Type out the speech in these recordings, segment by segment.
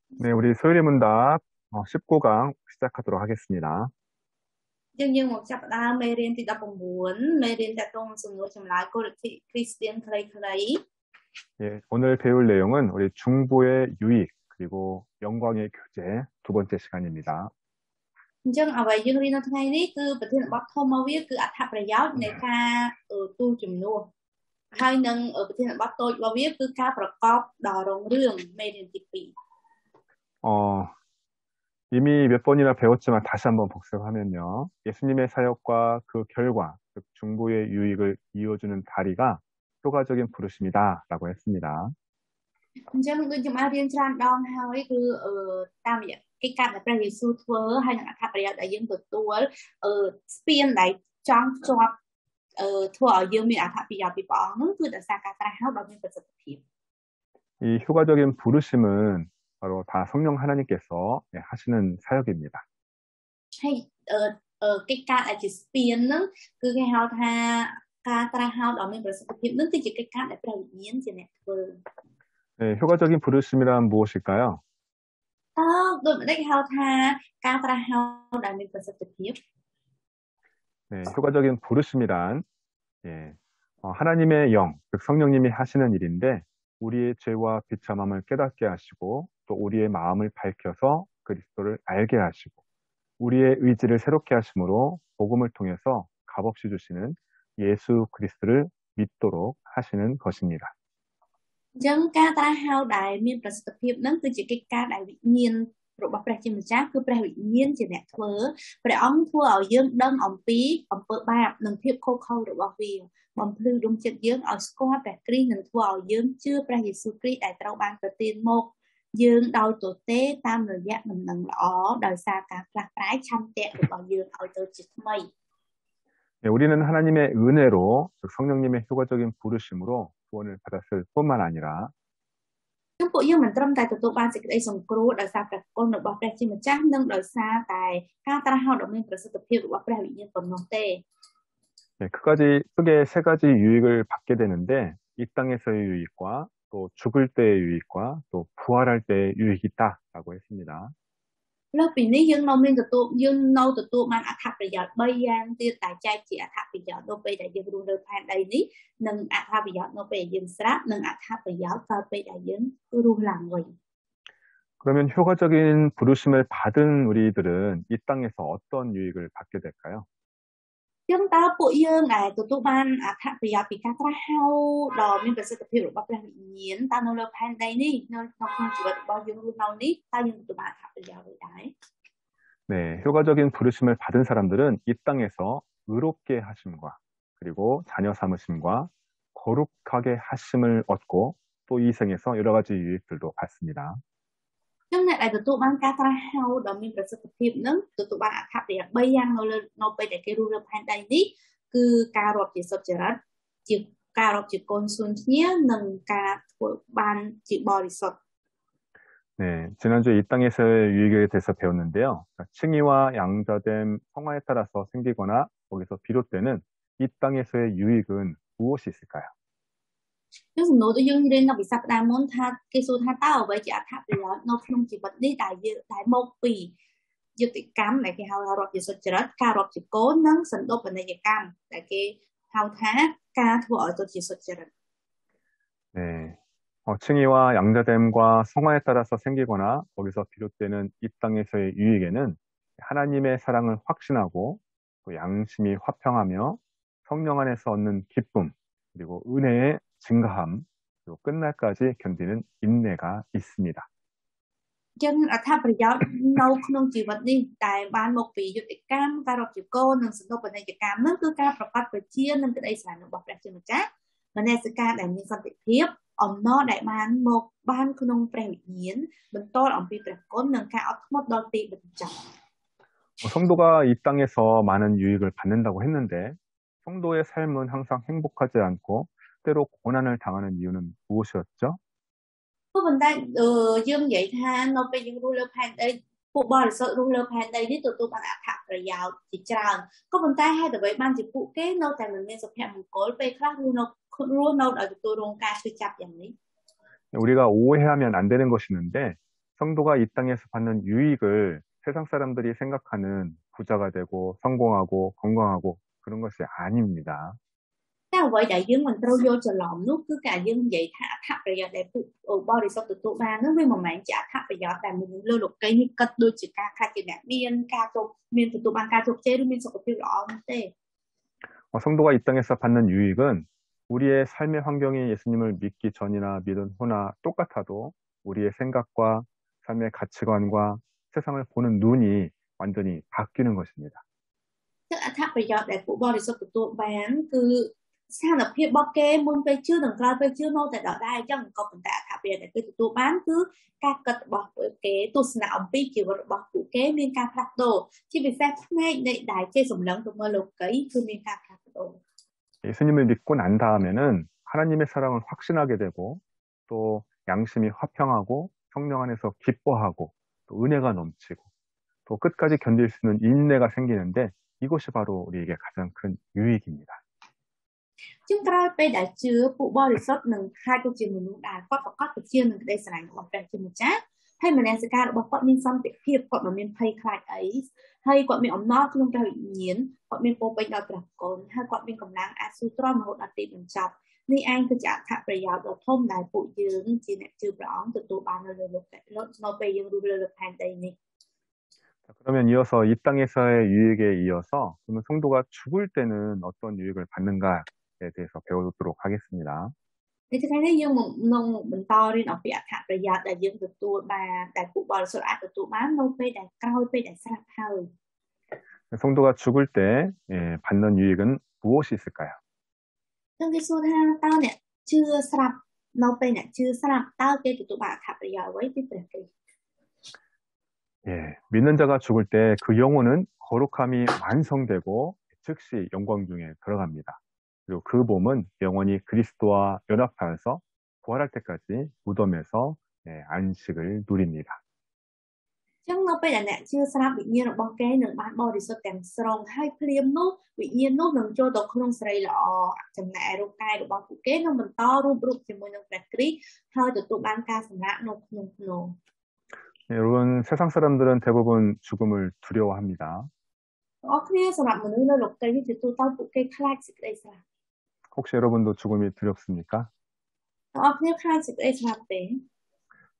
네, 우리 소율의 문답 19강 시작하도록 하겠습니다. យើងមកចាប់ផ្ដើមមេរៀនទី19 មេរៀនតាក់ទងសំណួរចម្លើយគោលលទ្ធិ Christian ខ្លីៗ 예, 오늘 배울 내용은 우리 중보의 유익, 그리고 영광의 교제 두 번째 시간입니다. អញ្ចឹងអ្វីយើងរៀននៅថ្ងៃនេះគឺប្រធានបទធំរបស់វាគឺអត្ថប្រយោជន៍នៃការទូលជំនួសហើយនឹងប្រធានបទតូចរបស់វាគឺការប្រកបដោយរងរឿងមេរៀនទី2 어, 이미 몇 번이나 배웠지만 다시 한번 복습하면요. 예수님의 사역과 그 결과, 즉 중보의 유익을 이어주는 다리가 효과적인 부르심이다라고 했습니다. អញ្ចឹងដូចខ្ញុំអាចរៀនច្រើនដងហើយគឺតាមរយៈកិច្ចការដែលព្រះយេស៊ូវធ្វើហើយនឹងអត្ថប្រយោជន៍ដែលយើងទទួលស្ពានដែលចង់ជាប់ធ្វើឲ្យយើងមានអត្ថប្រយោជន៍ពីបោះហ្នឹងគឺដោយសារការត្រាស់ហើយរបស់មានប្រសិទ្ធភាព 이 효과적인 부르심은 바로 다 성령 하나님께서 하시는 사역입니다. ហើយកិច្ចការដែលជាស្ពានហ្នឹងគឺគេហៅថាការត្រាស់ហើយដ៏មានប្រសិទ្ធភាពហ្នឹងគឺជាកិច្ចការដែលព្រះវិញ្ញាណជាអ្នកធ្វើ 네, 효과적인 부르심이란 무엇일까요? តើដូចម្តេចគេហៅថាការត្រាស់ហើយដែលមានប្រសិទ្ធភាព 네, 효과적인 부르심이란 예, 하나님의 영, 즉 성령님이 하시는 일인데 우리의 죄와 비참함을 깨닫게 하시고 또 우리의 마음을 밝혀서 그리스도를 알게 하시고 우리의 의지를 새롭게 하심으로 복음을 통해서 값없이 주시는 예수 그리스도를 믿도록 하시는 것입니다. អញ្ចឹងការត្រាស់ហើយដែលមានប្រសិទ្ធភាពហ្នឹងគឺជាកិច្ចការដែលវិញ្ញាណរបស់ព្រះជាម្ចាស់គឺព្រះវិញ្ញាណជាអ្នកធ្វើព្រះអង្គធ្វើឲ្យយើងដឹងអំពីអំពើបាបនឹងភាពខុសខើរបស់វាបំភ្លឺដួងចិត្តយើងឲ្យស្គាល់ព្រះគ្រីស្ទនឹងធ្វើឲ្យយើងជឿព្រះយេស៊ូវគ្រីស្ទដែលត្រូវបានប្រទានមកយើងដោយទទេតាមរយៈដំណឹងល្អដោយសារការផ្លាស់ប្រែឆន្ទៈរបស់យើងឲ្យទៅជាថ្មី 우리는 하나님의 은혜로 즉 성령님의 효과적인 부르심으로 구원을 받았을 뿐만 아니라 ពួកយើងមិនត្រឹមតែទទួលបានសេចក្តីសង្គ្រោះដោយសារព្រះគុណរបស់ព្រះជាម្ចាស់និងដោយសារតែការត្រាស់ហើយដ៏មានប្រសិទ្ធភាពរបស់ព្រះវិញ្ញាណប៉ុណ្ណោះទេ 크게 세 가지 유익을 받게 되는데 이 땅에서의 유익과 또 죽을 때의 유익과 또 부활할 때의 유익이 있다라고 했습니다. លើសពីនេះយើងនៅមានទទួលយើងនៅទទួលបានអត្ថប្រយោជន៍3យ៉ាងទៀតដែលចែកជាអត្ថប្រយោជន៍នៅពេលដែលយើងរស់នៅផែនដីនេះនិងអត្ថប្រយោជន៍នៅពេលដែលយើងស្លាប់និងអត្ថប្រយោជន៍នៅពេលដែលយើងរស់ឡើងវិញ 그러면 효과적인 부르심을 받은 우리들은 이 땅에서 어떤 유익을 받게 될까요? ចឹងតើពួកយើងដែលទទួលបានអត្ថប្រយោជន៍ពីការត្រាស់ហើយដ៏មានប្រសិទ្ធភាពរបស់ព្រះវិញ្ញាណតើនៅលើផែនដីនេះនៅក្នុងជីវិតរបស់យើងរស់នៅនេះតើយើងទទួលបានអត្ថប្រយោជន៍អ្វីដែរ 네, 효과적인 부르심을 받은 사람들은 이 땅에서 의롭게 하심과 그리고 자녀 삼으심과 거룩하게 하심을 얻고 또 이 생에서 여러 가지 유익들도 받습니다. ចឹងអ្នកដែលទទួលបានការត្រាស់ហើយដ៏មានប្រសិទ្ធភាពនឹងទទួលបានអត្ថប្រយោជន៍3យ៉ាងនៅលើនៅពេលដែលគេរស់នៅផែនដីនេះគឺការរាប់ជាសុចរិតជាការរាប់ជាកូនស៊ូនឈ្នានឹងការធ្វើបានជាបរិសុទ្ធ 네, 지난주에 이 땅에서의 유익에 대해서 배웠는데요. 칭의와 양자됨 성화에 따라서 생기거나 거기서 비롯되는 이 땅에서의 유익은 무엇이 있을까요? នឹងសំណួរដែលយើងរៀននៅពីសប្តាហ៍មុនថាគេសួរថាតើអ្វីជាអត្ថប្រយោជន៍នៅក្នុងជីវិតនេះដែលយើងដែលមកពីយកទីកម្មដែលគេហៅថារកជាសុចរិតការរកជាកូននិងសន្ទុបបនិយកម្មដែលគេហៅថា 칭의와 양자됨과 성화에 따라서 생기거나 거기서 비롯되는 이 땅에서의 유익에는 하나님의 사랑을 확신하고 또 양심이 화평하며 성령 안에서 얻는 기쁨, 그리고 은혜의 증가함, 그리고 끝날까지 견디는 인내가 있습니다. ចឹងអត្ថប្រយោជន៍នៅក្នុងជីវិតនេះដែលបានមកពីយុត្តិកម្មការរកជាកូននិងសន្ទុបបនិយកម្មនោះគឺការប្រកបប្រជានឹងក្តីស្រឡាញ់របស់ព្រះជាម្ចាស់មនសិការដែលមានសន្តិភាពអំណរដែលបានមកបានក្នុងព្រះវិញ្ញាណបន្ត성도가 이 땅에서 많은 유익을 받는다고 했는데 성도의 삶은 항상 행복하지 않고 때로 고난을 당하는 이유는 무엇이었죠? ក៏ប៉ុន្តែយើងនិយាយថានៅពេលយើងរស់លើផែនដីពួកបរិសុទ្ធរស់លើផែនដីនេះទទួលបានអត្ថប្រយោជន៍ជាច្រើនក៏ប៉ុន្តែហេតុអ្វីបានជាពួកគេនៅតែមិនមានសុភមង្គលពេលខ្លះរស់នៅរស់នៅដោយទទួលរងការឈឺចាប់យ៉ាងនេះ 우리가 오해하면 안 되는 것이 있는데 성도가 이 땅에서 받는 유익을 세상 사람들이 생각하는 bu자가 되고 성공하고 건강하고 그런 것이 아닙니다. Theo vậy đại dương mình trâu vô chờ lòng nước cứ cả dương vậy thả bây giờ để bao đi sau từ tụ ba nước với một mạng trả thả bây giờ tại mình lưu lục cây như cất đôi chỉ ca chỉ nè miên ca tô miên từ tụ ban ca tô chế đôi miên sau cái rõ thế. 성도가 이 땅에서 받는 유익은 우리의 삶의 환경이 예수님을 믿기 전이나 믿은 후나 똑같아도 우리의 생각과 삶의 가치관과 세상을 보는 눈이 완전히 바뀌는 것입니다. Tức là tháp bây giờ để của bao đi sau từ tụ bán cứ sao là phía bắc kê muốn về chưa đừng coi về chưa nô tại đó đây chẳng có phần tạ tháp bây giờ để cái tụ bán cứ các cật bọc kế tụ nào ông pi kiểu bọc của kế miên ca phát đồ chỉ vì phép ngay để đại chơi sủng lớn của mơ lục cấy cứ miên ca phát đồ. 예수님을 믿고 난 다음에는 하나님의 사랑을 확신하게 되고 또 양심이 화평하고 성령 안에서 기뻐하고 또 은혜가 넘치고 또 끝까지 견딜 수 있는 인내가 생기는데 이것이 바로 우리에게 가장 큰 유익입니다. Chúng ta bây đã chứa phụ bao để xuất nâng hai câu chuyện mình đã có cái chia nâng đây là một phần chuyện một chat hay mình đang sẽ ca được bọc quạt mình xong việc hiệp quạt mà mình pay khai ấy hay quạt mình ống nó không cho bị nhiến quạt mình bố bây giờ tập cồn hay quạt mình còn đang asutron một đặc điểm mình chọc ni anh cứ trả thả bây giờ được thông đại phụ dưỡng chỉ nè chưa rõ từ tụ ban rồi nó bây giờ được hành đây này. 그러면 이어서 이 땅에서의 유익에 이어서 그러면 성도가 죽을 때는 어떤 유익을 받는가에 대해서 배우도록 하겠습니다. Thì tôi thấy nếu như mình to đi nó bị áp hạt rồi giờ đại dương từ tụ bà đại phụ bò số áp từ tụ bán nô bê đại cao bê đại sát hơi. 성도가 죽을 때 받는 유익은 무엇이 있을까요? Trong cái số ha tao nè chưa sạp nô bê nè chưa sạp tao kê từ tụ bà hạt rồi giờ với cái việc 예, 믿는 자가 죽을 때 그 영혼은 거룩함이 완성되고 즉시 영광 중에 들어갑니다. 그리고 그 몸은 영원히 그리스도와 연합하여서 부활할 때까지 무덤에서 안식을 누립니다. Trong nô bê là nè chưa sạp bị nhiên ở bong kế nâng bán bò đi số càng strong hai phim nốt bị nhiên nốt nâng cho đồ không sợi lọ chẳng nè đồ cay đồ bò phụ kế nó mình to rụp rụp thì môi nâng bẹt krí hơi từ tụ bán ca sẵn lạ nô nô. 네, 여러분, 세상 사람들은 대부분 죽음을 두려워합니다. 혹시 여러분도 죽음이 두렵습니까?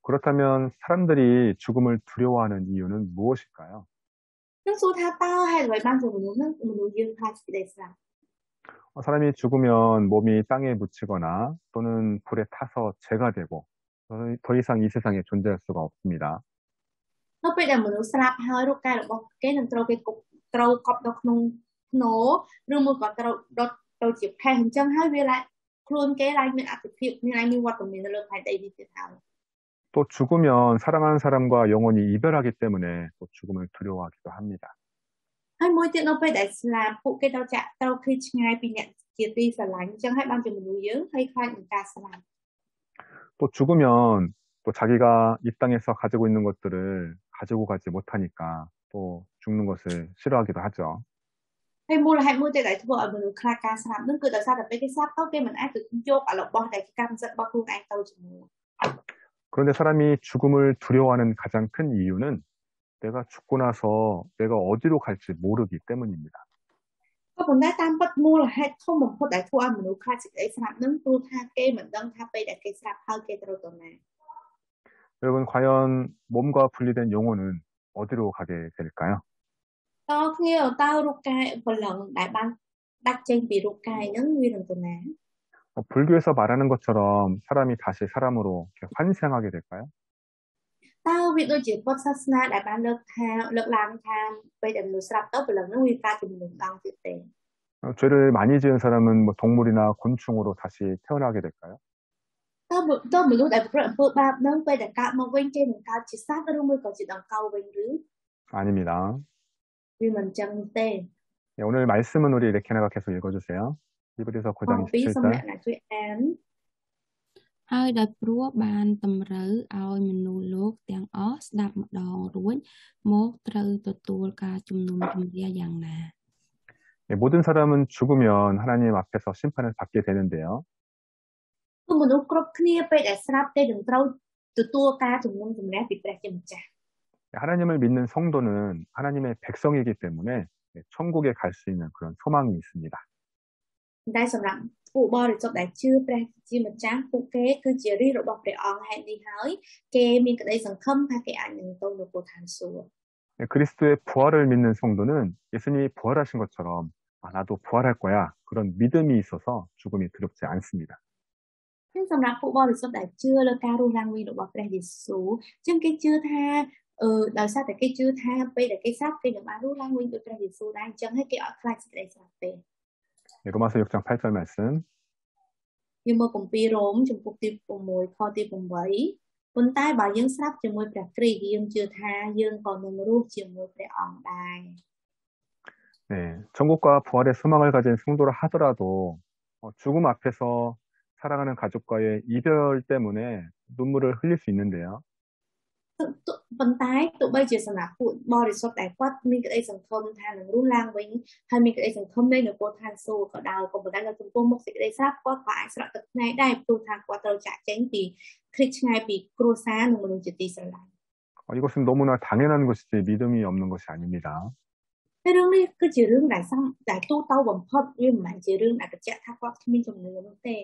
그렇다면 사람들이 죽음을 두려워하는 이유는 무엇일까요? 사람이 죽으면 몸이 땅에 묻히거나 또는 불에 타서 재가 되고 더 이상 이 세상에 존재할 수가 없습니다. nó bây giờ mình slap hơi rồi cái bọc cái nên trâu cái cục trâu cọp độc nổ rồi một cái trâu chụp hai hình chân hai về lại luôn cái lại mình áp việc mình lại mình hoạt động mình là phải đây đi tiếp theo. 또 죽으면 사랑하는 사람과 영원히 이별하기 때문에 또 죽음을 두려워하기도 합니다. hai mối chuyện nó bây giờ là phụ cái trâu khi ngay bị nhận chia ti sờ lạnh chân hai ban cho mình nuôi dưỡng hay khai người ta sờ lạnh. 또 죽으면 또 자기가 이 땅에서 가지고 있는 것들을 가지고 가지 못하니까 또 죽는 것을 싫어하기도 하죠. hay mua là hay mua tại thua ở mình khai ca sạp nó cứ tại sao là cái sạp tao cái mình ăn từ chốt ở lộc bò tại cái cam rất bao phương ăn tao chừng. 그런데 사람이 죽음을 두려워하는 가장 큰 이유는 내가 죽고 나서 내가 어디로 갈지 모르기 때문입니다. có vấn đề tam bất mua là hay không một phút đại thua mình khai sự ấy sạp nó tu tha kê mình đang tha bây đại cái sạp hơi kê tao tuần này. 여러분, 과연 몸과 분리된 영혼은 어디로 가게 될까요? Khi ở tao rukai một lần đại ban đặt trên bị rukai nó nguyên lần tuần này. 불교에서 말하는 것처럼 사람이 다시 사람으로 이렇게 환생하게 될까요? Tao việc đôi chỉ Phật sát na đại ban lực làm tham bây giờ mình sắp tới một lần nó nguyên ca thì mình đang thực tế. 죄를 많이 지은 사람은 뭐 동물이나 곤충으로 다시 태어나게 될까요? Tao mình lúc đại Phật ba nó bây giờ cả một bên trên mình cao chỉ sát nó mới còn chỉ đằng cao bên dưới. 아닙니다. Vì mình chân tê. 네, 오늘 말씀은 우리 레케나가 계속 읽어주세요. 히브리서 9장 27절. ហើយដោយព្រោះបានតម្រូវឲ្យមនុស្សលោកទាំងអស់ស្ដាប់ម្ដងរួចមកត្រូវទទួលការជំនុំជម្រះយ៉ាងណា 네, 모든 사람은 죽으면 하나님 앞에서 심판을 받게 되는데요. ទទួលការជំនុំជម្រះពីព្រះជាម្ចាស់ 하나님을 믿는 성도는 하나님의 백성이기 때문에 천국에 갈 수 있는 그런 소망이 있습니다. តែសម្រាប់ពួកបរិសុទ្ធដែលជឿព្រះជាម្ចាស់ពួកគេគឺជារាជរបស់ព្រះអង្គហេតុនេះហើយគេមានក្តីសង្ឃឹមថាគេអាចនឹងទៅនគរឋានសួគ៌ 그리스도의 부활을 믿는 성도는 예수님이 부활하신 것처럼 나도 부활할 거야 그런 믿음이 있어서 죽음이 두렵지 않습니다. ហើយសម្រាប់ពួកបរិសុទ្ធដែលជឿលើការរស់ឡើងវិញរបស់ព្រះយេស៊ូវជាងគេជឿថាដោយសារតែគេជឿថាពេលដែលគេស្លាប់គេនឹងបានរស់ឡើងវិញដោយព្រះយេស៊ូវដែរអញ្ចឹងហើយគេអត់ខ្លាចសេចក្តីស្លាប់ទេ 로마서 6장 8절 말씀. យើងមើលគម្ពីររ៉ូមចំពុកទី6ខទី8ប៉ុន្តែបើយើងស្លាប់ជាមួយព្រះគ្រីស្ទយើងជឿថាយើងក៏នឹងរស់ជាមួយព្រះអង្គដែរ 네, 천국과 부활의 소망을 가진 성도라 하더라도 죽음 앞에서 살아가는 가족과의 이별 때문에 눈물을 흘릴 수 있는데요. ប៉ុន្តែទោះបីជាសម្រាប់ពួកបរិសុទ្ធដែលគាត់មានក្តីសង្ឃឹមថានឹងរស់ឡើងវិញហើយមានក្តីសង្ឃឹមនៃនគរឋានសួគ៌ក៏ដោយក៏ប៉ុន្តែនៅចំពោះមុខសេចក្តីស្លាប់គាត់ក៏អាចស្រក់ទឹកភ្នែកដែរព្រោះថាគាត់ត្រូវចាកចេញពីឃ្លិចឆ្ងាយពីគ្រួសារនិងមនុស្សជាទីស្រឡាញ់ 이것은 너무나 당연한 것이지 믿음이 없는 것이 아닙니다. ហើយរឿងនេះគឺជារឿងដែលទូទៅបំផុតវាមិនមែនជារឿងដែលបញ្ជាក់ថាគាត់គ្មានជំនឿនោះទេ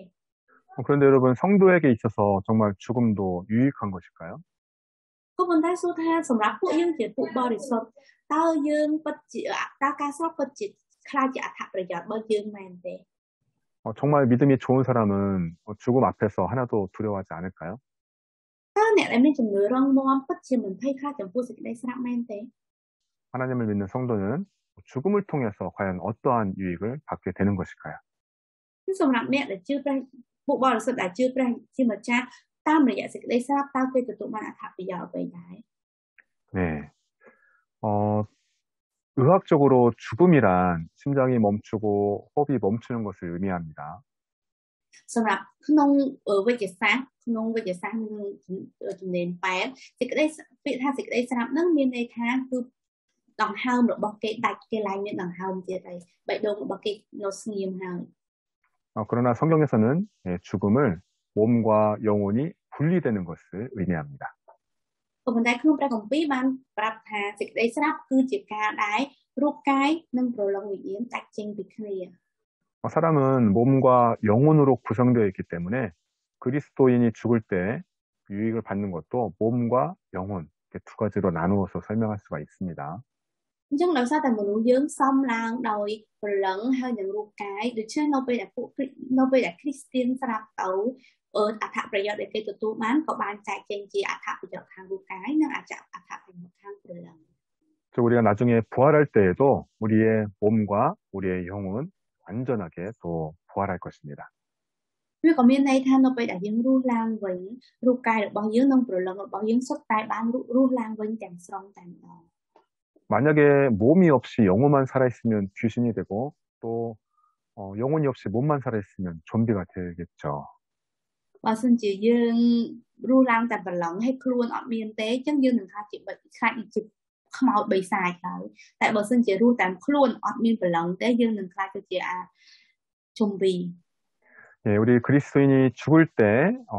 그런데 여러분 성도에게 있어서 정말 죽음도 유익한 것일까요? ក៏ប៉ុន្តែសួរថាសម្រាប់ពួកយើងជាពួកបរិសុទ្ធតើយើងពិតជាតើការស្លាប់ពិតជាខ្លាចជាអត្ថប្រយោជន៍បើយើងមែនទេ 정말 믿음이 좋은 사람은 죽음 앞에서 하나도 두려워하지 않을까요? តើអ្នកដែលមានជំនឿរឹងមាំពិតជាមិនភ័យខ្លាចចំពោះសេចក្តីស្លាប់មែនទេ 하나님을 믿는 성도는 죽음을 통해서 과연 어떠한 유익을 받게 되는 것일까요? សម្រាប់អ្នកដែលជឿព្រះពួកបរិសុទ្ធដែលជឿព្រះជាម្ចាស់តាមរយៈសេចក្តីស្លាប់តើគេទទួលបានអត្ថប្រយោជន៍អ្វីដែរ 네, 의학적으로 죽음이란 심장이 멈추고 호흡이 멈추는 것을 의미합니다. សម្រាប់ក្នុងវិទ្យាសាស្ត្រនិងជំនាញពេទ្យសេចក្តីពាក្យថាសេចក្តីស្លាប់នឹងមានន័យថាគឺដង្ហើមរបស់គេដាច់គេឡើងមានដង្ហើមទៀតហើយបេះដូងរបស់គេនៅស្ងៀមហើយ 그러나 성경에서는 죽음을 몸과 영혼이 분리되는 것을 의미합니다. ក៏ប៉ុន្តែក្នុងព្រះគម្ពីរបានប្រាប់ថាសេចក្តីស្លាប់គឺជាការដែលរូបកាយនិងព្រលឹងវិញ្ញាណដាច់ចេញពីគ្នា 사람은 몸과 영혼으로 구성되어 있기 때문에 그리스도인이 죽을 때 유익을 받는 것도 몸과 영혼 이렇게 두 가지로 나누어서 설명할 수가 있습니다. អញ្ចឹងដោយសារតែមនុស្សយើងសំឡើងដោយព្រលឹងហើយនឹងរូបកាយដូច្នេះនៅពេលដែលគ្រីស្ទានស្លាប់ទៅអត្ថប្រយោជន៍ដែលគេទទួលបានក៏បានចែកចេញជាអត្ថប្រយោជន៍ខាងរូបកាយនិងអត្ថប្រយោជន៍ខាងព្រលឹង 우리가 나중에 부활할 때에도 우리의 몸과 우리의 영혼 완전하게 또 부활할 것입니다. វាក៏មានន័យថានៅពេលដែលយើងរស់ឡើងវិញរូបកាយរបស់យើងនិងព្រលឹងរបស់យើងសុទ្ធតែបានរស់ឡើងវិញទាំងស្រុងតែម្ដង 만약에 몸이 없이 영혼만 살아있으면 귀신이 되고 또 영혼이 없이 몸만 살아있으면 좀비가 되겠죠. បើសិនជាយើងរស់ឡើងតែព្រលឹងហើយខ្លួនអត់មានទេអញ្ចឹងយើងនឹងខ្លាចជាខ្មោចបិសាចហើយតែបើសិនជារស់តែខ្លួនអត់មានព្រលឹងទេយើងនឹងខ្លាចទៅជាជំវី 예, 우리 그리스도인이 죽을 때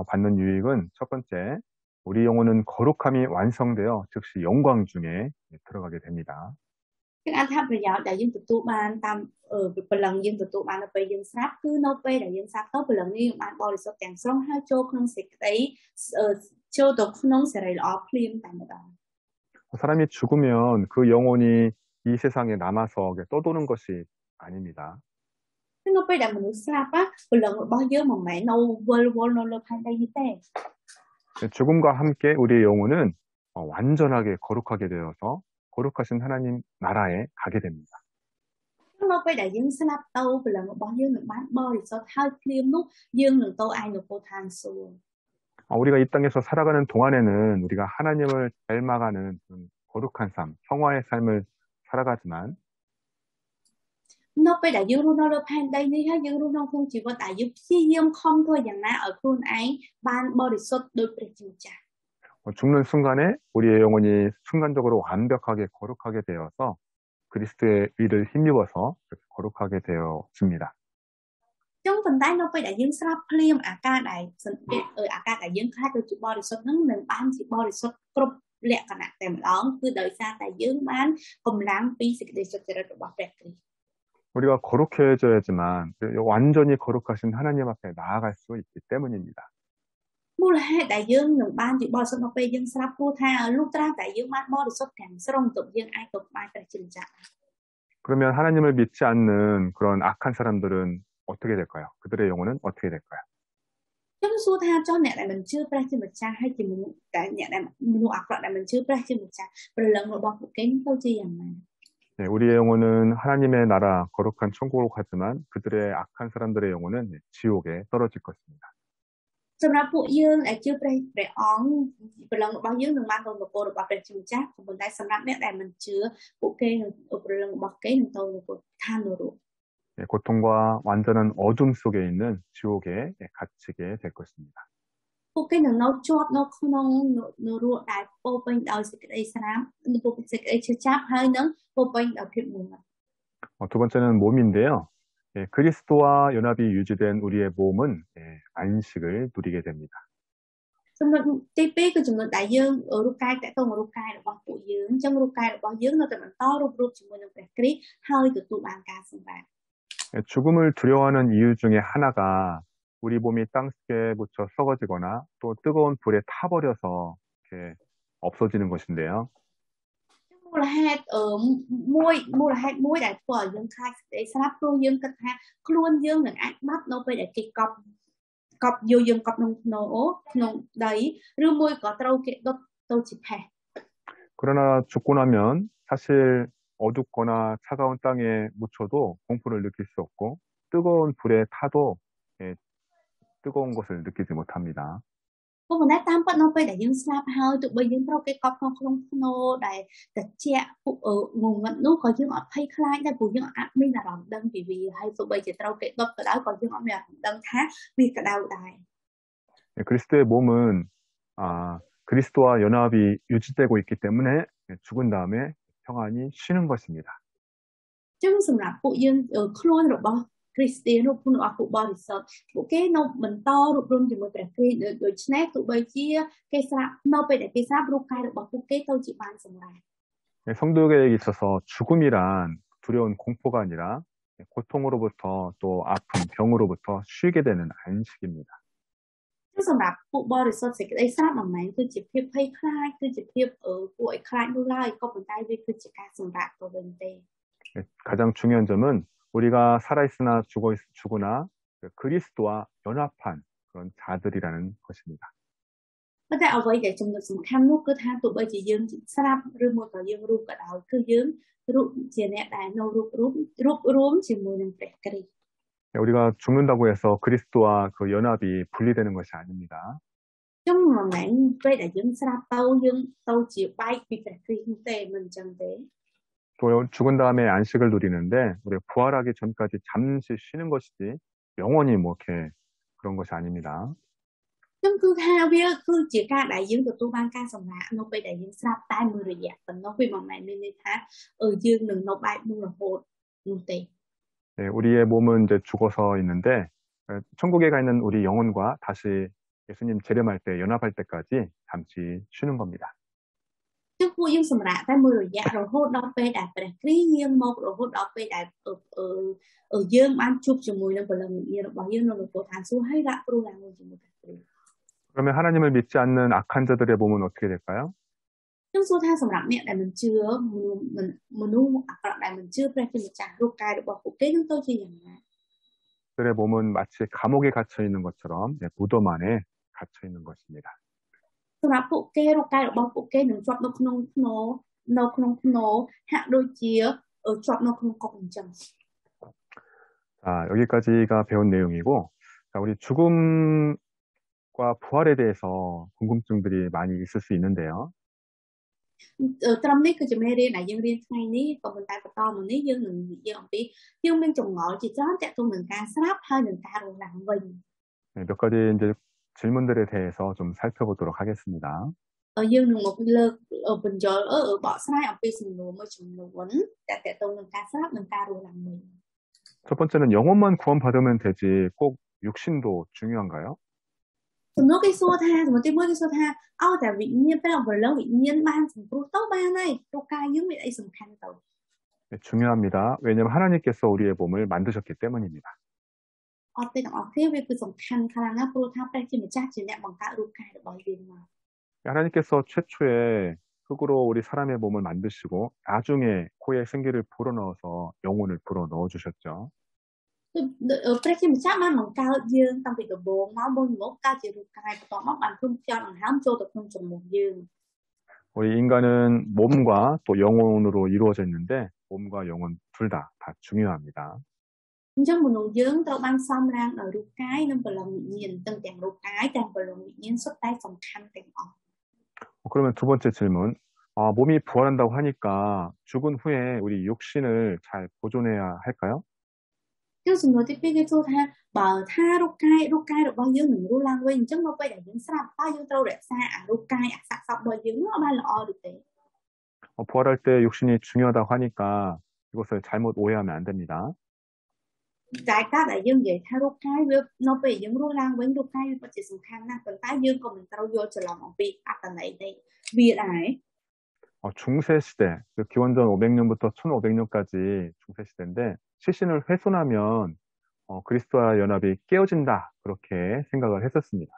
받는 유익은 첫 번째, 우리 영혼은 거룩함이 완성되어 즉시 영광 중에 들어가게 됩니다. គឺអត្ថប្រយោជន៍ដែលយើងទទួលបានតាមព្រលឹងយើងទទួលបាននៅពេលយើងស្លាប់គឺនៅពេលដែលយើងស្លាប់ទៅព្រលឹងនេះបានបរិសុទ្ធទាំងស្រុងហើយចូលក្នុងសេចក្តីចូលទៅក្នុងសេរីល្អភ្លាមតែម្ដង 사람이 죽으면 그 영혼이 이 세상에 남아서 떠도는 것이 아닙니다. នៅពេលដែលមនុស្សស្លាប់ព្រលឹងរបស់យើងមិនមែននៅវល់នៅលើផែនដីនេះទេ 죽음과 함께 우리의 영혼은 완전하게 거룩하게 되어서 거룩하신 하나님 나라에 가게 됩니다. នៅពេលដែលយើងស្លាប់ទៅព្រលឹងរបស់យើងនឹងបានបរិសុទ្ធហើយភ្លាមនោះយើងនឹងទៅឯនគរឋានសួគ៌ 우리가 이 땅에서 살아가는 동안에는 우리가 하나님을 닮아가는 거룩한 삶, 성화의 삶을 살아가지만 នៅពេលដែលយើងរស់នៅលើផែនដីនេះហើយយើងរស់នៅក្នុងជីវិតដែលយើងព្យាយាមខំធ្វើយ៉ាងណាឲ្យខ្លួនឯងបានបរិសុទ្ធដោយព្រះជាម្ចាស់ 죽는 순간에 우리의 영혼이 순간적으로 완벽하게 거룩하게 되어서 그리스도의 의를 힘입어서 거룩하게 되어집니다. trong phần tay nó phải đại dương sắp phim à ca đại à ca đại dương khác được chụp body shot nó mình bán chụp body shot cướp lẹ cả nè tèm đó cứ đợi xa đại dương bán cùng lãng phí sự để cho được bảo vệ. 우리가 거룩해져야지만 완전히 거룩하신 하나님 앞에 나아갈 수 있기 때문입니다. Mua là đại dương những ban chụp body shot nó phải dương sắp mua tha lúc ra đại dương bán body shot càng song tụng dương ai tụng ai phải trình trạng. 그러면 하나님을 믿지 않는 그런 악한 사람들은 어떻게 될까요? 그들의 영혼은 어떻게 될까요? Trong số tha cho nè đại mình chưa pra trên một trang hay chỉ mình đại nhẹ đại mình ạc đại mình chưa pra trên một trang rồi lần một bao kính câu chi rằng mà. 네, 우리의 영혼은 하나님의 나라 거룩한 천국으로 가지만 그들의 악한 사람들의 영혼은 지옥에 떨어질 것입니다. Trong đó phụ dương là chưa pra để ón rồi lần một bao dương đừng mang đồ một cô được bảo vệ trên một trang của mình đại sầm nặng nè đại mình chưa phụ kê rồi lần một bao kính tôi được than rồi. 네, 고통과 완전한 어둠 속에 있는 지옥에 갇히게 될 것입니다. Phụ kê nó chót nó không nó ruộng đại phụ bên đầu sự cái sáng phụ sự cái chưa cháp hơi nữa phụ bên đầu phiền mù. 두 번째는 몸인데요. 예, 그리스도와 연합이 유지된 우리의 몸은 안식을 누리게 됩니다. Trong đó tiếp cái chúng mình đại dương ở rukai tại tôi rukai là bao phụ dương trong rukai là bao dương nó từ mình to rụp chúng mình được kỹ hơi từ tụ bàn ca xung quanh. 죽음을 두려워하는 이유 중에 하나가 우리 몸이 땅속에 묻혀 썩어지거나 또 뜨거운 불에 타버려서 이렇게 없어지는 것인데요. Mua là hai ở mua là hai muối đại phở dương khai để sắp luôn dương cất ha luôn dương đừng ác mắt nó phải để cái cọp vô dương cọp nổ đấy rồi muối có trâu cái đốt tôi chỉ hè. 그러나 죽고 나면 사실 어둡거나 차가운 땅에 묻혀도 공포를 느낄 수 없고 뜨거운 불에 타도 뜨거운 것을 느끼지 못합니다. Cô mình nói tam bắt nó phải để dương snap hơi tụi bây dương đâu cái cọp không nô đại đặt che ở nguồn ngân nước có dương ở pay khai đây của dương admin là làm đơn vì hay tụi bây giờ đâu cái đốt cái đó còn dương ở mẹ đơn thá vì cả đau đài. 그리스도의 몸은 그리스도와 연합이 유지되고 있기 때문에 죽은 다음에 평안히 쉬는 것입니다. Chứ sầm là phụ dương ở khôi rồi bao Christian rồi phụ phụ bao thì sợ phụ cái nó mình to rồi luôn thì mình phải cái rồi snack tụi bây chia cái sáp nó phải để cái sáp rồi cái rồi bao phụ cái tôi chỉ bán sầm lại. 성도에게 있어서 죽음이란 두려운 공포가 아니라 고통으로부터 또 아픔, 병으로부터 쉬게 되는 안식입니다. Chứ sầm là phụ bao thì sợ sẽ cái sáp mà máy tôi chỉ phiếp hay khai tôi chỉ phiếp ở buổi khai đôi lại có một tay vì tôi chỉ cả sầm lại của bên tây. 가장 중요한 점은 우리가 살아있으나 죽으나 그리스도와 연합한 그런 자들이라는 것입니다. Bây giờ ở vậy để chúng ta sắm khăn nút cứ tha tụi bây giờ dương sáp rồi một cái dương rùm cả đầu cứ dương rùm chỉ nè đại nô rùm chỉ mùi nâng bẹt cái đi. 우리가 죽는다고 해서 그리스도와 그 연합이 분리되는 것이 아닙니다. Trong mà mẹ vậy để dương sáp tàu chỉ bay bị bẹt cái không tệ mình chẳng thế. 또 죽은 다음에 안식을 누리는데 우리가 부활하기 전까지 잠시 쉬는 것이지 영원히 뭐 이렇게 그런 것이 아닙니다. Trong cứ hai bia cứ chỉ ca đại dương của tôi ban ca sòng hạ nó phải đại dương sáp tai mười rồi dạ còn nó khi mà mẹ nên thá ở dương đừng nó bay mua là hột một tỷ. 네, 우리의 몸은 이제 죽어서 있는데 천국에 가 있는 우리 영혼과 다시 예수님 재림할 때 연합할 때까지 잠시 쉬는 겁니다. Trước vui dương sầm rạ tai mười rồi dạ rồi hốt đau pe đại phải ký nghiêng một rồi hốt đau pe đại ở dương ban chụp cho mùi lần rồi bảo dương rồi của thằng số hay lạ pro làm mùi một cái. 그러면 하나님을 믿지 않는 악한 자들의 몸은 어떻게 될까요? Trong số tha sầm rạ mẹ đại mình chưa mình nu đại mình chưa phải một trả rô cài được bảo phụ kế chúng tôi chỉ nhận là. 그들의 몸은 마치 감옥에 갇혀 있는 것처럼 무덤 안에 갇혀 있는 것입니다. Sau đó phụ kê rồi cài được bao phụ kê đừng chọn nó không hạ đôi chia ở chọn nó không có cùng chồng. 자, 여기까지가 배운 내용이고, 자, 우리 죽음과 부활에 대해서 궁금증들이 많이 있을 수 있는데요. Ở trong này cứ chúng ta riêng đại dương riêng ngày ní còn mình ta có to mình ní dương đừng dương tí dương bên trồng ngõ chỉ chót chạy tôi mình ca sáp hơi mình ca rồi làm mình. 네, 몇 가지 이제 질문들에 대해서 좀 살펴보도록 하겠습니다. Ở dương đừng một lơ ở bình giờ ở bỏ sai ở bên sừng lúa mới chừng lúa quấn chạy tôi mình ca sáp mình ca rồi làm mình. 첫 번째는 영혼만 구원받으면 되지 꼭 육신도 중요한가요? សំណួរគេសួរថាសំណួរទី1គេសួរថាឲ្យតែវិញ្ញាណទៅព្រលឹងវិញ្ញាណបានសង្គ្រោះទៅបានហើយរូបកាយយើងមានអីសំខាន់ទៅ 네, 중요합니다. 왜냐하면 하나님께서 우리의 몸을 만드셨기 때문입니다. អត់ទេទាំងអស់គ្នាវាគឺសំខាន់ខ្លាំងណាស់ព្រោះថាព្រះជាម្ចាស់ជាអ្នកបង្កើតរូបកាយរបស់យើងមក 하나님께서 최초에 흙으로 우리 사람의 몸을 만드시고 나중에 코에 생기를 불어넣어서 영혼을 불어넣어 주셨죠. ព្រះជាម្ចាស់បានបង្កើតយើងតាំងពីដំបូងមកមុនមកកើតជារូបកាយបន្ទាប់មកបានព្រមផ្ទាល់ដង្ហើមចូលទៅក្នុងចំមុះយើង 우리 인간은 몸과 또 영혼으로 이루어져 있는데 몸과 영혼 둘 다 중요합니다. អញ្ចឹងមនុស្សយើងត្រូវបានសំរាងដោយរូបកាយនិងព្រលឹងវិញ្ញាណទាំងរូបកាយទាំងព្រលឹងវិញ្ញាណសុទ្ធតែសំខាន់ទាំងអស់ 그러면 두 번째 질문. 몸이 부활한다고 하니까 죽은 후에 우리 육신을 잘 보존해야 할까요? គឺសំណួរទី2គេសួរថាបើថារូបកាយរបស់យើងនឹងរស់ឡើងវិញអញ្ចឹងនៅពេលដែលយើងស្លាប់តើយើងត្រូវរក្សាអារូបកាយអាសាកសពរបស់យើងនោះបានល្អឬទេ 부활할 때 육신이 중요하다고 하니까 이것을 잘못 오해하면 안 됩니다. តែការដែលយើងនិយាយថារូបកាយវានៅពេលយើងរស់ឡើងវិញរូបកាយវាពិតជាសំខាន់ណាស់ប៉ុន្តែយើងក៏មិនត្រូវយល់ច្រឡំអំពីអត្ថន័យនៃវាដែរ 중세 시대, 그 기원전 500년부터 1500년까지 중세 시대인데 시신을 훼손하면 그리스도와 연합이 깨어진다 그렇게 생각을 했었습니다.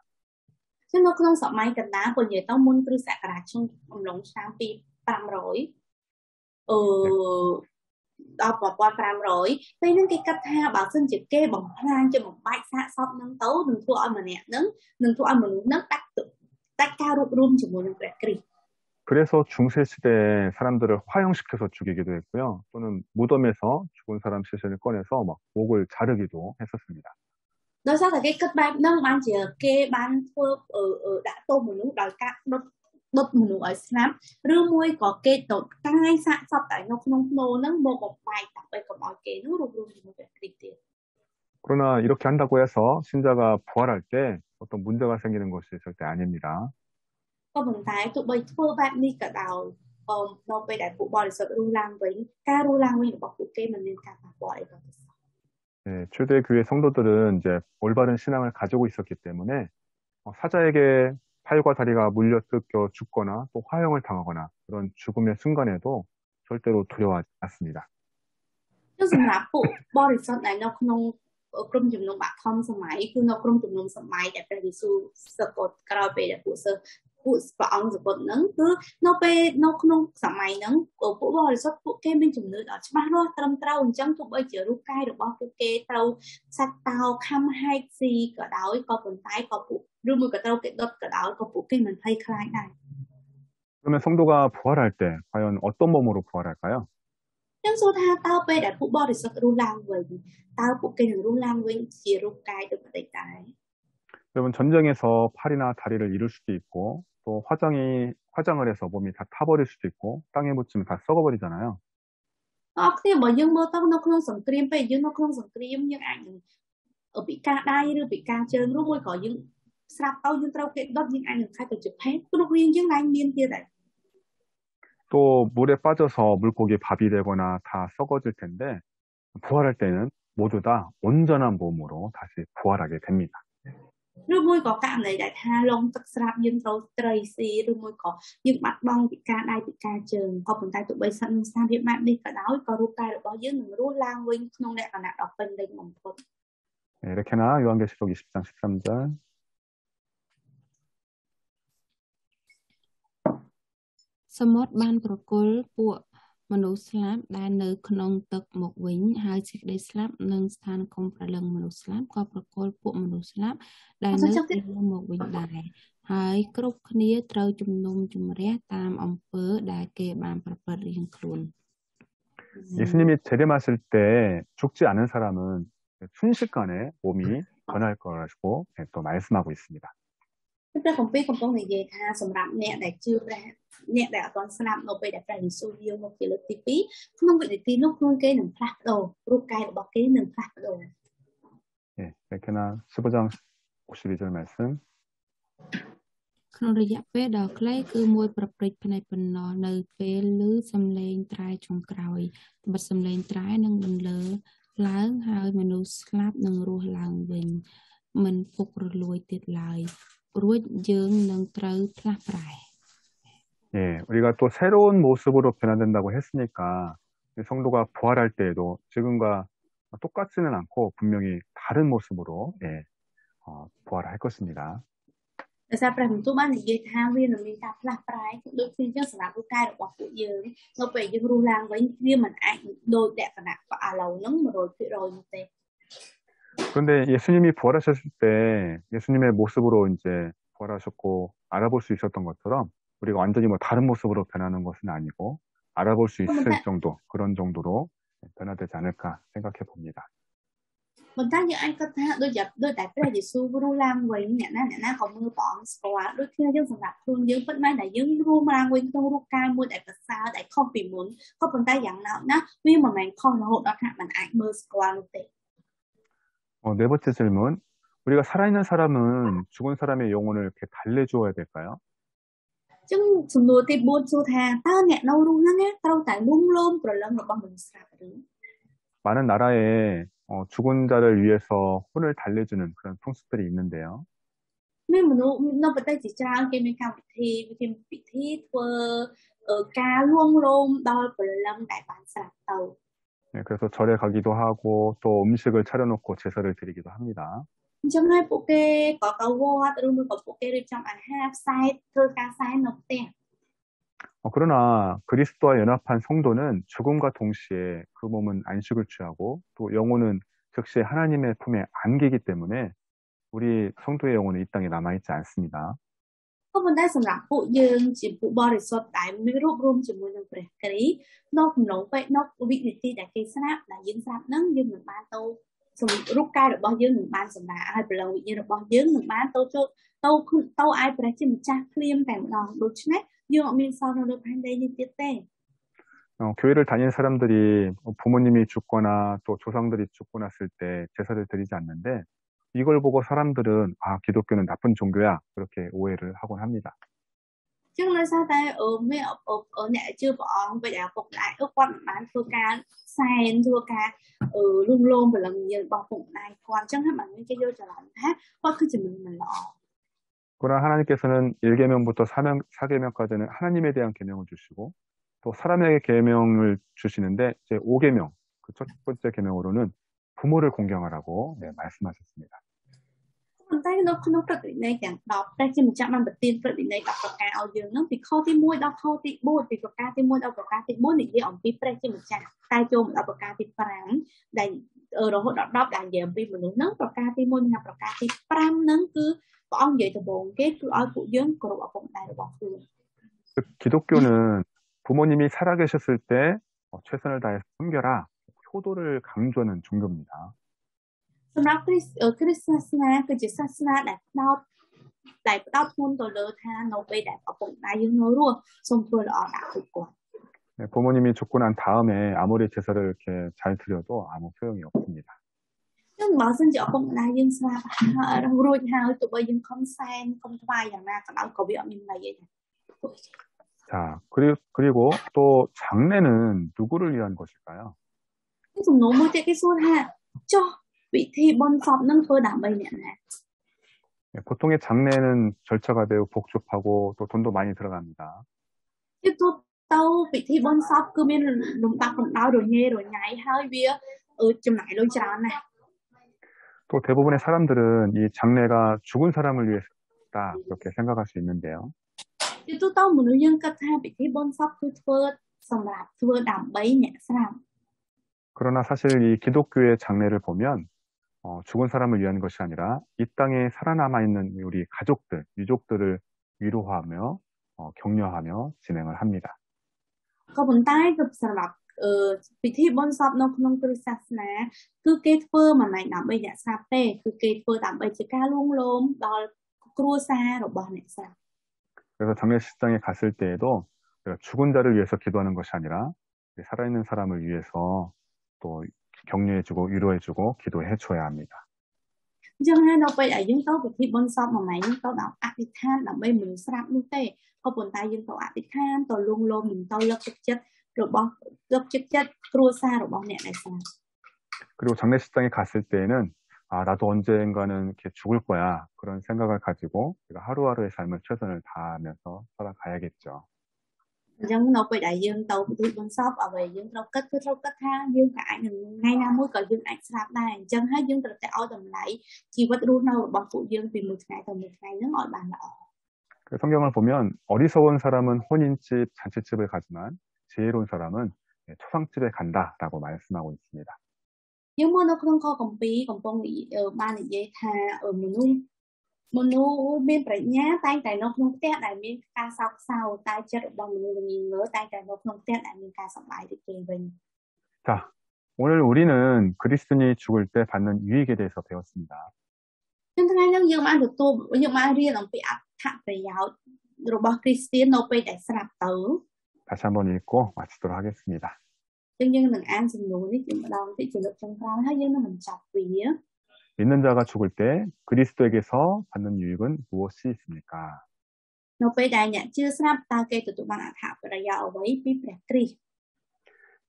ซึ่งនៅក្នុងសម័យកណ្ដាលពលនិយាយទៅមុនគ្រិស្តសករាជឆ្នាំអំឡុងឆ្នាំ2500ដល់1500ពេលហ្នឹងគេគិតថាបើសិនជាគេបំផ្លាញជាបំបែកសាកសពហ្នឹងទៅនឹងធ្វើឲ្យម្នាក់ហ្នឹងនឹងធ្វើឲ្យមនុស្សហ្នឹងដាច់ការរួបរวมជាមួយនឹងព្រះគ្រីស្ទ 그래서 중세 시대에 사람들을 화형시켜서 죽이기도 했고요. 또는 무덤에서 죽은 사람 시신을 꺼내서 막 목을 자르기도 했었습니다. ដោយសារតែគេគិតបែបហ្នឹងបានជាគេបានធ្វើដាក់ទោសមនុស្សដោយការដុតមនុស្សឲ្យស្លាប់ឬមួយក៏គេដុតកាយសាកសពតែនៅក្នុងភ្នូហ្នឹងមកបំបែកដើម្បីកុំឲ្យគេនោះរួបរวมជាមួយព្រះគ្រីស្ទទៀត 그러나 이렇게 한다고 해서 신자가 부활할 때 어떤 문제가 생기는 것이 절대 아닙니다. ក៏ប៉ុន្តែទោះបីធ្វើបែបនេះក៏ដោយនៅពេលដែលពួកបរិសុទ្ធរស់ឡើងវិញការរស់ឡើងវិញរបស់ពួកគេមិនមានការប៉ះពាល់អីទៅ 네, 초대 교회 성도들은 이제 올바른 신앙을 가지고 있었기 때문에 사자에게 팔과 다리가 물려 뜯겨 죽거나 또 화형을 당하거나 그런 죽음의 순간에도 절대로 두려워하지 않습니다. គឺសម្រាប់ពួកបរិសុទ្ធដែលនៅក្នុងក្រុមជំនុំបឋមសម័យគឺនៅក្រុមជំនុំសម័យដែលព្រះយេស៊ូវសកត់ក្រោយពេលដែលពួកព្រះអង្គសកត់ហ្នឹងគឺនៅពេលនៅក្នុងសម័យហ្នឹងពួកបរិសុទ្ធពួកគេមានជំនឿដ៏ច្បាស់លាស់ត្រឹមត្រូវអញ្ចឹងទោះបីជារូបកាយរបស់ពួកគេត្រូវសាច់តោខំហែកស៊ីក៏ដោយក៏ប៉ុន្តែក៏ពួកឬមួយក៏ត្រូវគេដុតក៏ដោយក៏ពួកគេមិនភ័យខ្លាចដែរ 그러면 성도가 부활할 때 과연 어떤 몸으로 부활할까요? ចឹងសួរថាតើពេលដែលពួកបរិសុទ្ធរស់ឡើងវិញតើពួកគេនឹងរស់ឡើងវិញជារូបកាយដូចប្រតិដែរ 여러분 전쟁에서 팔이나 다리를 잃을 수도 있고 또 화장을 해서 몸이 다 타버릴 수도 있고 땅에 묻히면 다 썩어버리잖아요. អរគ្នាបើយើងមើលទៅនៅក្នុងសង្គ្រាមពេលយើងនៅក្នុងសង្គ្រាមយើងអាចនឹងពិការដៃឬពិការជើងឬមួយក៏យើងស្រាប់ទៅយើងត្រូវគេដុតយើងអាចនឹងខាត់ទៅជាភេទព្រោះយើងឡើងមានទៀតដែរ 또 물에 빠져서 물고기 밥이 되거나 다 썩어질 텐데 부활할 때는 모두 다 온전한 몸으로 다시 부활하게 됩니다. ឬមួយក៏ករណីដែលថាលងទឹកស្រាប់យើងត្រូវត្រីស៊ីឬមួយក៏យើងបាត់បង់ពិការដៃពិការជើងក៏ប៉ុន្តែទោះបីសិនស្ថានភាពបែបនេះក៏ដោយក៏រូបកាយរបស់យើងនឹងរស់ឡើងវិញក្នុងលក្ខណៈដ៏ពេញលេញបំផុត 네, 이렇게나 요한계시록 20장 13절 សមុទ្របានប្រគល់ពួកមនុស្សស្លាប់ដែលនៅក្នុងទឹកមកវិញហើយសេចក្តីស្លាប់និងស្ថានគមព្រលឹងមនុស្សស្លាប់ក៏ប្រគល់ពួកមនុស្សស្លាប់ដែលនៅក្នុងមកវិញដែរហើយគ្រប់គ្នាត្រូវជំនុំជម្រះតាមអំពើដែលគេបានប្រព្រឹត្តរៀងខ្លួន 예수님이 재림하실 때 죽지 않은 사람은 순식간에 몸이 변할 거라고 또 말씀하고 있습니다. ព្រះគម្ពីរកំពុងនិយាយថាសម្រាប់អ្នកដែលជឿព្រះអ្នកដែលអត់ទាន់ស្លាប់នៅពេលដែលព្រះយេស៊ូវយាងមកជាលើកទី2ក្នុងវិនាទីនោះខ្លួនគេនឹងផ្លាស់ប្ដូររូបកាយរបស់គេនឹងផ្លាស់ប្ដូរ 예, 이렇게나 15장 52절 말씀 ក្នុងរយៈពេលដ៏ខ្លីគឺមួយប្រព្រឹត្តផ្នែកប៉ុណ្ណោះនៅពេលឮសំឡេងត្រែចុងក្រោយបិទសំឡេងត្រែនិងបន្លឺ ឡើងហើយមនុស្សស្លាប់នឹងរស់ឡើងវិញមិនពុករលួយទៀតឡើយរួចយើងនឹងត្រូវផ្លាស់ប្រែ 예, 우리가 또 새로운 모습으로 변화된다고 했으니까 성도가 부활할 때에도 지금과 똑같지는 않고 분명히 다른 모습으로 부활할 것입니다. ដោយសារព្រះបន្ទូលបាននិយាយថាវានឹងមានការផ្លាស់ប្រែដូចគ្នាចឹងសម្រាប់រូបកាយរបស់ពួកយើងនៅពេលយើងរស់ឡើងវិញវាមិនអាចដូចលក្ខណៈឥឡូវហ្នឹង 100%នោះទេ 그런데 예수님이 부활하셨을 때 예수님의 모습으로 이제 부활하셨고 알아볼 수 있었던 것처럼 우리가 완전히 뭐 다른 모습으로 변하는 것은 아니고 알아볼 수 있을 정도 그런 정도로 변화되지 않을까 생각해 봅니다. ប៉ុន្តែយើងអាចគិតថាដូចតែព្រះយេស៊ូវរស់ឡើងវិញអ្នកណាក៏មើលព្រះអង្គស្គាល់ដូចគ្នាយើងសម្រាប់ខ្លួនយើងពិតមែនតែយើងរស់ឡើងវិញក្នុងរូបកាយមួយដែលប្រសើរដែលខុសពីមុនក៏ប៉ុន្តែយ៉ាងណាណាវាមិនមែនខុសរហូតដល់ថាมันអាចមើលស្គាល់នោះទេ 네 번째 질문. 우리가 살아있는 사람은 죽은 사람의 영혼을 이렇게 달래주어야 될까요? ចឹងសំណួរទី4សួរថាតើអ្នកនៅរស់ហ្នឹងត្រូវតែលួងលោមព្រលឹងរបស់មនុស្សស្លាប់ឬ 많은 나라에 죽은 자를 위해서 혼을 달래주는 그런 풍습들이 있는데요. មានមនុស្សនៅប្រទេសជាច្រើនគេមានកម្មវិធីធ្វើការលួងលោមដល់ព្រលឹងដែលបានស្លាប់ទៅ 네, 그래서 절에 가기도 하고 또 음식을 차려놓고 제사를 드리기도 합니다. អញ្ចឹងហើយពួកគេក៏ទៅវត្តឬមួយក៏ពួកគេរៀបចំអាហារផ្សេងធ្វើការផ្សេងនៅផ្ទះ 그러나 그리스도와 연합한 성도는 죽음과 동시에 그 몸은 안식을 취하고 또 영혼은 즉시 하나님의 품에 안기기 때문에 우리 성도의 영혼은 이 땅에 남아있지 않습니다. ក៏ប៉ុន្តែសម្រាប់ពួកយើងជាពួកបរិសុទ្ធដែលមានរូបរួមជាមួយនឹងព្រះគ្រីស្ទនៅក្នុងពេលនៅវិនាទីដែលគេស្លាប់ដែលយើងស្លាប់ហ្នឹងយើងនឹងបានទៅរូបកាយរបស់យើងនឹងបានសម្រាប់ឲ្យព្រលឹងវិញ្ញាណរបស់យើងនឹងបានទៅចូលទៅឲ្យព្រះជាម្ចាស់ភ្លាមតែម្ដងដូច្នេះយើងអត់មានសល់នៅលើផែនដីនេះទៀតទេ 교회를 다니는 사람들이 부모님이 죽거나 또 조상들이 죽고 났을 때 제사를 드리지 않는데 이걸 보고 사람들은 아 기독교는 나쁜 종교야 그렇게 오해를 하곤 합니다. ចឹងដោយសារតែមានអ្នកជឿព្រះអង្គពេលដែលពុកដែរគាត់មិនបានធ្វើការសែនធ្វើការលួងលោមព្រលឹងវិញ្ញាណរបស់ពុកដែរគាត់ចឹងហើយបានមានគេយល់ច្រឡំថាគាត់គឺជាមនុស្សមិនល្អ 그러나 하나님께서는 1계명부터 4계명까지는 하나님에 대한 계명을 주시고 또 사람에게 계명을 주시는데 이제 5계명 그 첫 번째 계명으로는 부모를 공경하라고 말씀하셨습니다. ប៉ុន្តែនៅក្នុងព្រឹត្តិវិន័យទាំង10ព្រះជាម្ចាស់បានប្រទានព្រឹត្តិវិន័យ10ប្រការឲ្យយើងនឹងពីខទី1ដល់ខទី4ពីប្រការទី1ដល់ប្រការទី4និយាយអំពីព្រះជាម្ចាស់តែចូលមកដល់ប្រការទី5ដែលរហូតដល់10ដែលនិយាយអំពីមនុស្សហ្នឹងប្រការទី1និងប្រការទី5ហ្នឹងគឺព្រះអង្គនិយាយដំបូងគេគឺឲ្យពួកយើងគោរពឪពុកម្ដាយរបស់ខ្លួន 기독교는 부모님이 살아계셨을 때 최선을 다해서 섬겨라 효도를 강조하는 종교입니다. សម្រាប់គ្រីស្ទសាសនាគឺជាសាសនាដែលផ្ដោតធ្ងន់ទៅលើថានៅពេលដែលឪពុកម្ដាយយើងនៅរស់សូមធ្វើល្អដាក់ពួកគាត់ 부모님이 죽고 난 다음에 아무리 제사를 이렇게 잘 드려도 아무 소용이 없습니다. ចឹងបើសិនជាឪពុកម្ដាយយើងស្លាប់រួចហើយទោះបីយើងខំសែនខំថ្វាយយ៉ាងណាក៏ដោយក៏វាអត់មានន័យទេ 자, 그리고 또 장례는 누구를 위한 것일까요? សំណួរមួយទៀតគេសួរថាចុះពិធីបុណ្យសពនឹងធ្វើដើម្បីអ្នកណា 보통의 장례는 절차가 매우 복잡하고 또 돈도 많이 들어갑니다. គឺទៅពិធីបុណ្យសពគឺមានលំដាប់លំដោយរញ៉េរញ៉ៃហើយវាចំណាយលុយច្រើនណាស់ 또 대부분의 사람들은 이 장례가 죽은 사람을 위해서다 이렇게 생각할 수 있는데요. គឺទៅមនុស្សយើងគិតថាពិធីបុណ្យសពគឺធ្វើសម្រាប់ធ្វើដើម្បីអ្នកស្លាប់ 그러나 사실 이 기독교의 장례를 보면 죽은 사람을 위한 것이 아니라 이 땅에 살아남아 있는 우리 가족들, 유족들을 위로하며 격려하며 진행을 합니다. ក៏ប៉ុន្តែគឺសម្រាប់ពិធីបុណ្យសពនៅក្នុងគ្រិស្តសាសនាគឺគេធ្វើមិនមែនដើម្បីអ្នកស្លាប់ទេគឺគេធ្វើដើម្បីជាការលួងលោមដល់គ្រួសាររបស់អ្នកស្លាប់ 그래서 장례식장에 갔을 때에도 죽은 자를 위해서 기도하는 것이 아니라 살아있는 사람을 위해서 또 격려해주고 위로해주고 기도해줘야 합니다. អញ្ចឹងហើយនៅពេលដែលយើងទៅពិធីបុណ្យសពមិនមែនយើងទៅដល់អធិដ្ឋានដើម្បីមនុស្សស្លាប់នោះទេក៏ប៉ុន្តែយើងទៅអធិដ្ឋានទៅលួងលោមនឹងទៅលើកទឹកចិត្តរបស់គ្រួសាររបស់អ្នកដែលស្លាប់ 그리고 장례식장에 갔을 때에는 아, 나도 언젠가는 이렇게 죽을 거야. 그런 생각을 가지고 우리가 하루하루의 삶을 최선을 다하면서 살아가야겠죠. អញ្ចឹងនៅពេលដែលយើងទៅពិធីបុណ្យសពអ្វីយើងត្រូវគិតគឺត្រូវគិតថាយើងក៏អាចនឹងថ្ងៃណាមួយក៏យើងអាចស្លាប់ដែរអញ្ចឹងហើយយើងត្រូវតែឲ្យតម្លៃជីវិតរស់នៅរបស់ពួកយើងពីមួយថ្ងៃទៅមួយថ្ងៃហ្នឹងឲ្យបានល្អ 그 성경을 보면 어리석은 사람은 혼인집, 잔치집을 가지만 지혜로운 사람은 초상집에 간다라고 말씀하고 있습니다. យើងមើលនៅក្នុងខគម្ពីរកំពុងបាននិយាយថាមនុស្សមានប្រាជ្ញាតែងតែនៅក្នុងផ្ទះដែលមានការសោកសៅតែចិត្តរបស់មនុស្សល្ងងើតែងតែនៅក្នុងផ្ទះដែលមានការសប្បាយរីករាយវិញ 자, 오늘 우리는 그리스도인이 죽을 때 받는 유익에 대해서 배웠습니다. ថ្ងៃនេះយើងបានរៀនអំពីអត្ថប្រយោជន៍របស់គ្រីស្ទាននៅពេលដែលស្លាប់ទៅ 다시 한번 읽고 마치도록 하겠습니다. យើងនឹងអានសំណួរនេះម្ដងទៀតជាលើកចុងក្រោយហើយយើងនឹងបញ្ចប់វា 믿는 자가 죽을 때 그리스도에게서 받는 유익은 무엇이 있습니까? នៅពេលដែលអ្នកជឿស្លាប់តើគេទទួលបានអត្ថប្រយោជន៍អ្វីពីព្រះគ្រីស្ទ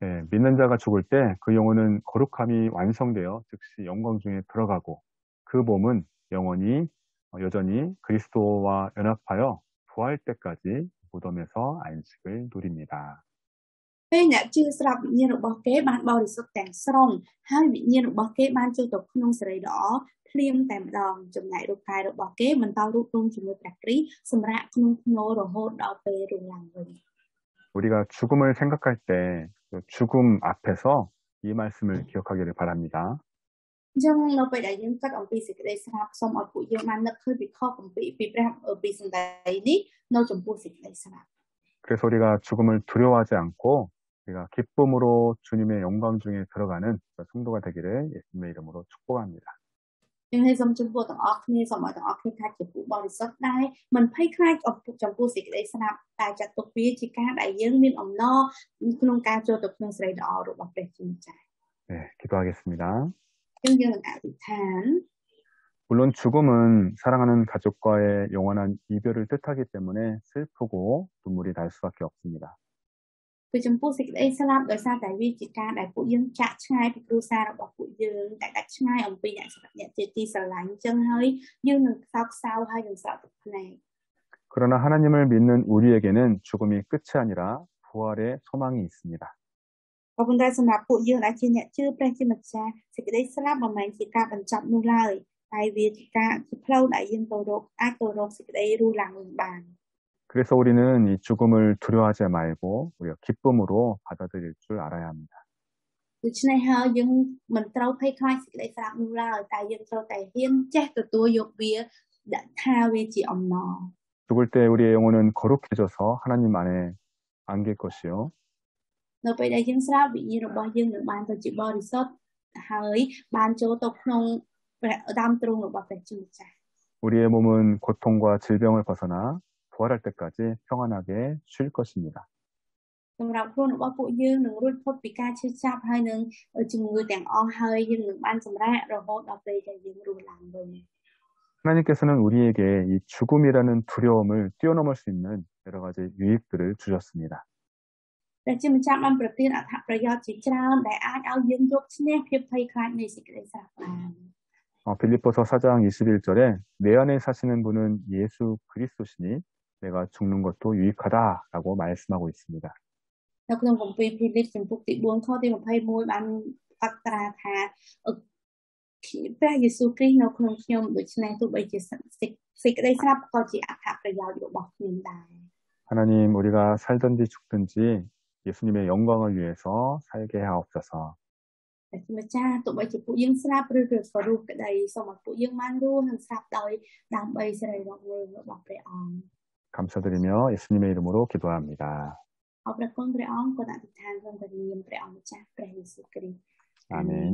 네, 믿는 자가 죽을 때 그 영혼은 거룩함이 완성되어 즉시 영광 중에 들어가고 그 몸은 영원히 여전히 그리스도와 연합하여 부활 때까지 무덤에서 안식을 누립니다. ពេលអ្នកជឿស្លាប់វិញ្ញាណរបស់គេបានបរិសុទ្ធទាំងស្រុងហើយវិញ្ញាណរបស់គេបានចូលទៅក្នុងសេរីល្អភ្លាមតែម្ដងចំណែករូបកាយរបស់គេបន្តរួបរวมជាមួយព្រះគ្រីស្ទសម្រាប់ក្នុងភ្នូររហូតដល់ពេលរស់ឡើងវិញ 우리가 죽음을 생각할 때 죽음 앞에서 이 말씀을 기억하기를 바랍니다. អញ្ចឹងនៅពេលដែលយើងគិតអំពីសេចក្តីស្លាប់សូមឲ្យពួកយើងបាននឹកឃើញពីខគម្ពីរពីព្រះពីសម្ដីនេះនៅចំពោះសេចក្តីស្លាប់ 그래서 우리가 죽음을 두려워하지 않고 우리가 기쁨으로 주님의 영광 중에 들어가는 성도가 되기를 예수님의 이름으로 축복합니다. យើងឲ្យសូមចំពោះទាំងអស់គ្នាសូមឲ្យទាំងអស់គ្នាថាជាผู้បរិសុទ្ធដែរមិនភ័យខ្លាចចំពោះសេចក្តីស្លាប់តែចាត់ទុកវាជាការដែលយើងមានអំណរក្នុងការចូលទៅក្នុងសេរីល្អរបស់ព្រះជាម្ចាស់ 네, 기도하겠습니다. យើងនឹងអធិដ្ឋាន 물론 죽음은 사랑하는 가족과의 영원한 이별을 뜻하기 때문에 슬프고 눈물이 날 수밖에 없습니다. គឺចំពោះសេចក្តីស្លាប់ដោយសារតែវាជាការដែលពួកយើងចាក់ឆ្ងាយពីគ្រួសាររបស់ពួកយើងតែដាច់ឆ្ងាយអំពីអ្នកជាទីស្រឡាញ់អញ្ចឹងហើយយើងនឹងសោកសៅហើយនឹងស្រក់ទឹកភ្នែក 그러나 하나님을 믿는 우리에게는 죽음이 끝이 아니라 부활의 소망이 있습니다. ក៏ប៉ុន្តែសម្រាប់ពួកយើងដែលជាអ្នកជឿព្រះជាម្ចាស់សេចក្តីស្លាប់មិនមែនជាការបញ្ចប់នោះឡើយតែវាជាការជាផ្លូវដែលយើងទៅរកអាចទៅរកសេចក្តីរស់ឡើងវិញបាន 그래서 우리는 이 죽음을 두려워하지 말고 우리가 기쁨으로 받아들일 줄 알아야 합니다. ដូច្នេះហើយយើងមិនត្រូវភ័យខ្លាចសេចក្តីស្លាប់នោះឡើយតែយើងត្រូវតែហ៊ានចេះទទួលយកវាដាក់ថាវាជាអំណរ 죽을 때 우리의 영혼은 거룩해져서 하나님 안에 안길 것이요. នៅពេលដែលយើងស្លាប់វិញ្ញាណរបស់យើងនឹងបានទៅជាបរិសុទ្ធហើយបានចូលទៅក្នុងព្រះដើមទ្រង់របស់ព្រះជាម្ចាស់ 우리의 몸은 고통과 질병을 벗어나 부활할 때까지 평안하게 쉴 것입니다. សម្រាប់ខ្លួនរបស់ពួកយើងនឹងរួចផុតពីការឈឺចាប់ហើយនឹងជំងឺទាំងអស់ហើយយើងនឹងបានសម្រាករហូតដល់ពេលដែលយើងរស់ឡើងវិញ 하나님께서는 우리에게 이 죽음이라는 두려움을 뛰어넘을 수 있는 여러 가지 유익들을 주셨습니다. ព្រះជាម្ចាស់បានប្រទានអត្ថប្រយោជន៍ជាច្រើនដែលអាចឲ្យយើងយកឈ្នះភាពភ័យខ្លាចនៃសេចក្តីស្លាប់បាន 빌립보서 4장 21절에 내 안에 사시는 분은 예수 그리스도시니 내가 죽는 것도 유익하다라고 말씀하고 있습니다. នៅក្នុងគម្ពីរភីលីបចំពុកទី4ខទី21បានកត់ត្រាថាព្រះយេស៊ូវគ្រីស្ទនៅក្នុងខ្ញុំដូច្នេះទោះបីជាសេចក្តីស្លាប់ក៏ជាអត្ថប្រយោជន៍របស់ខ្ញុំដែរ 하나님 우리가 살든지 죽든지 예수님의 영광을 위해서 살게 하옵소서. ព្រះជាម្ចាស់ទោះបីជាពួកយើងស្លាប់ឬក៏ស្វរស់ក្តីសូមឲ្យពួកយើងបានរស់និងស្លាប់ដោយដើម្បីសេរីរបស់ព្រះអង្គ 감사드리며 예수님의 이름으로 기도합니다. អរព្រះគុណព្រះអង្គក៏អធិដ្ឋានក្នុងព្រះនាមព្រះអង្គម្ចាស់ព្រះយេស៊ូវគ្រីស្ទ 아멘.